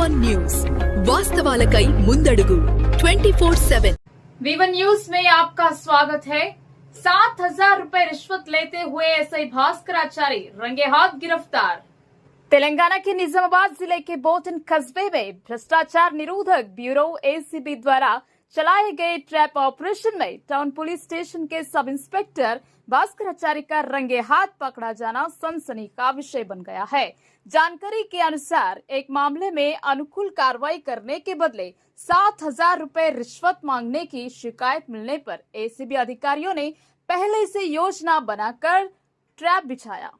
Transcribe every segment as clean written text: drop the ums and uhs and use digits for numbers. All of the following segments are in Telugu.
V1 न्यूज वास्तवालकై ముందడుగు 24/7। V1 न्यूज में आपका स्वागत है। 7,000 रुपए रिश्वत लेते हुए एसआई भास्कराचारी रंगे हाथ गिरफ्तार। तेलंगाना के निजामाबाद जिले के बोटन कस्बे में भ्रष्टाचार निरोधक ब्यूरो एसीबी द्वारा चलाए गए ट्रैप ऑपरेशन में टाउन पुलिस स्टेशन के सब इंस्पेक्टर भास्कराचारी का रंगे हाथ पकड़ा जाना सनसनी का विषय बन गया है। जानकारी के अनुसार एक मामले में अनुकूल कार्रवाई करने के बदले 7,000 रुपए रिश्वत मांगने की शिकायत मिलने पर एसीबी अधिकारियों ने पहले से योजना बनाकर ट्रैप बिछाया।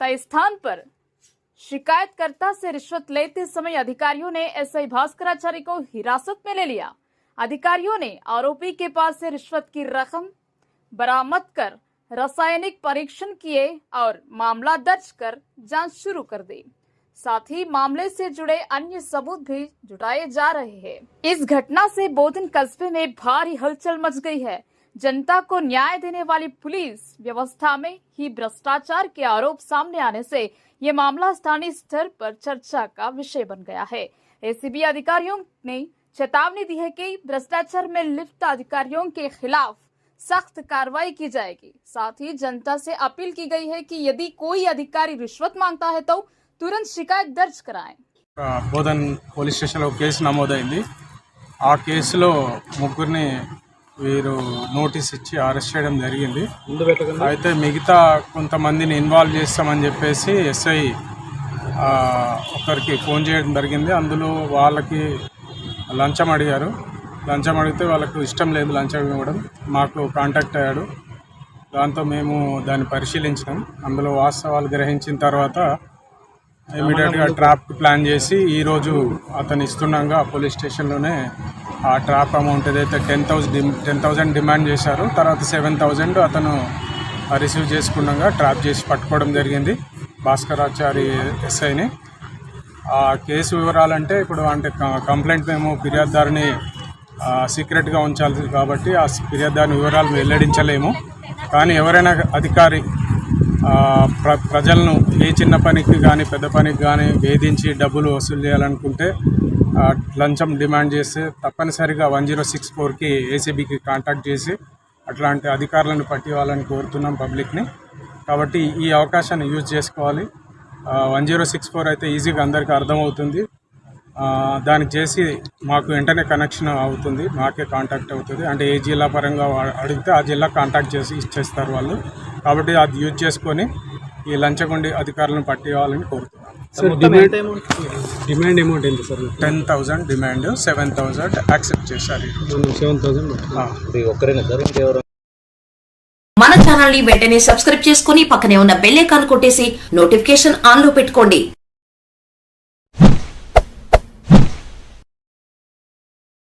तय स्थान पर शिकायतकर्ता से रिश्वत लेते समय अधिकारियों ने एसआई भास्कराचारी को हिरासत में ले लिया। अधिकारियों ने आरोपी के पास से रिश्वत की रकम बरामद कर रासायनिक परीक्षण किए और मामला दर्ज कर जांच शुरू कर दी। साथ ही मामले से जुड़े अन्य सबूत भी जुटाए जा रहे हैं। इस घटना से बोधन कस्बे में भारी हलचल मच गई है। जनता को न्याय देने वाली पुलिस व्यवस्था में ही भ्रष्टाचार के आरोप सामने आने से ये मामला स्थानीय स्तर पर चर्चा का विषय बन गया है। एसीबी अधिकारियों ने चेतावनी दी है कि भ्रष्टाचार में लिप्त अधिकारियों के खिलाफ सख्त कार्रवाई की जाएगी। साथ ही जनता से अपील की गई है कि यदि कोई अधिकारी रिश्वत मांगता है तो तुरंत शिकायत दर्ज कराएं। బోధన్ పోలీస్ స్టేషన్లో కేసు నమోదైంది। ఆ కేసులో ముగ్గురిని వీరు నోటీస్ ఇచ్చి అరెస్ట్ చేయడం జరిగింది। అయితే మిగతా కొంతమందిని ఇన్వాల్వ్ చేస్తామని చెప్పేసి ఎస్ఐ ఒకరికి ఫోన్ చేయడం జరిగింది। అందులో వాళ్ళకి లంచం అడిగారు। లంచం అడిగితే వాళ్ళకు ఇష్టం లేదు లంచం ఇవ్వడం। మాకు కాంటాక్ట్ అయ్యాడు। దాంతో మేము దాన్ని పరిశీలించినాం। అందులో వాస్తవాలు గ్రహించిన తర్వాత ఇమీడియట్గా ట్రాప్ ప్లాన్ చేసి ఈరోజు అతను ఇస్తుండగా పోలీస్ స్టేషన్లోనే ఆ ట్రాప్ అమౌంట్ ఏదైతే 10,000 డిమాండ్ చేశారో తర్వాత 7,000 అతను రిసీవ్ చేసుకున్నాగా ట్రాప్ చేసి పట్టుకోవడం జరిగింది భాస్కరాచారి ఎస్ఐని। ఆ కేసు వివరాలంటే ఇప్పుడు అంటే కంప్లైంట్ మేము ఫిర్యాదుదారుని సీక్రెట్గా ఉంచాలి కాబట్టి ఆ ఫిర్యాదుదారుని వివరాలు వెల్లడించలేము। కానీ ఎవరైనా అధికారి ప్రజలను ఏ చిన్న పనికి కానీ పెద్ద పనికి కానీ వేధించి డబ్బులు వసూలు చేయాలనుకుంటే లంచం డిమాండ్ చేస్తే తప్పనిసరిగా 1064కి ఏసీబీకి కాంటాక్ట్ చేసి అట్లాంటి అధికారులను పట్టివ్వాలని కోరుతున్నాం పబ్లిక్ని। కాబట్టి ఈ అవకాశాన్ని యూజ్ చేసుకోవాలి। 1064 అయితే ఈజీగా అందరికీ అర్థమవుతుంది। దానికి చేసి మాకు వెంటనే కనెక్షన్ అవుతుంది, మాకే కాంటాక్ట్ అవుతుంది। అంటే ఏ జిల్లా పరంగా అడిగితే ఆ జిల్లా కాంటాక్ట్ చేసి ఇచ్చేస్తారు వాళ్ళు। కాబట్టి అది యూజ్ చేసుకొని ఈ లంచగొండి అధికారులను పట్టివ్వాలని కోరుతున్నాను। డిమాండ్ అమౌంట్ ఎంత సార్? 10,000 డిమాండ్, 7,000 యాక్సెప్ట్ చేశారు। 7,000 ఒక్కరేనా సార్ ఇంకెవరు? మన ఛానల్ ని వెంటనే సబ్స్క్రైబ్ చేసుకుని పక్కనే ఉన్న బెల్ ఐకాన్ కొట్టేసి నోటిఫికేషన్ ఆన్ లో పెట్టుకోండి।